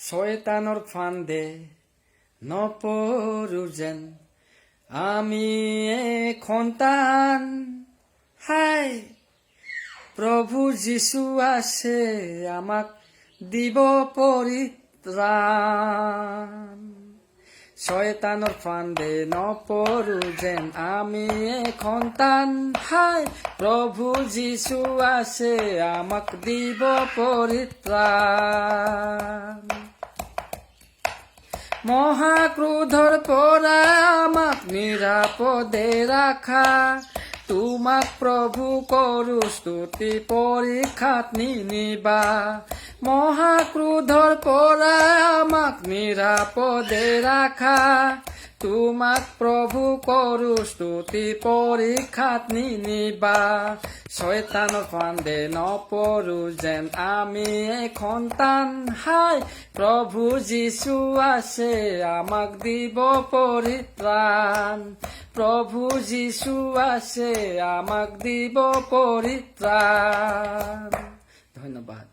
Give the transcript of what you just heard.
শয়তানৰ ফান্দে নপৰো যেন আমি সন্তান হাই প্ৰভু যীশু আছে আমাক দিব পৰিত্ৰাণ শয়তানৰ ফান্দে নপৰো যেন আমি সন্তান হাই প্ৰভু যীশু আছে আমাক দিব পৰিত্ৰাণ মহাক্ৰোধৰ পৰা আমাক নিৰাপদে ৰাখা তোমাক প্ৰভু কৰো স্তুতি পৰীক্ষাত নিনিবা মহাক্ৰোধৰ পৰা আমাক নিৰাপদে ৰাখা তোমাক প্ৰভু কৰো স্তুতি পৰীক্ষাত নিনিবা শয়তানৰ ফান্দে নপৰো যেন আমি সন্তান হাই প্ৰভু যীশু আছে আমাক দিব পৰিত্ৰাণ প্ৰভু যীশু আছে আমাক দিব পৰিত্ৰাণ ধন্যবাদ।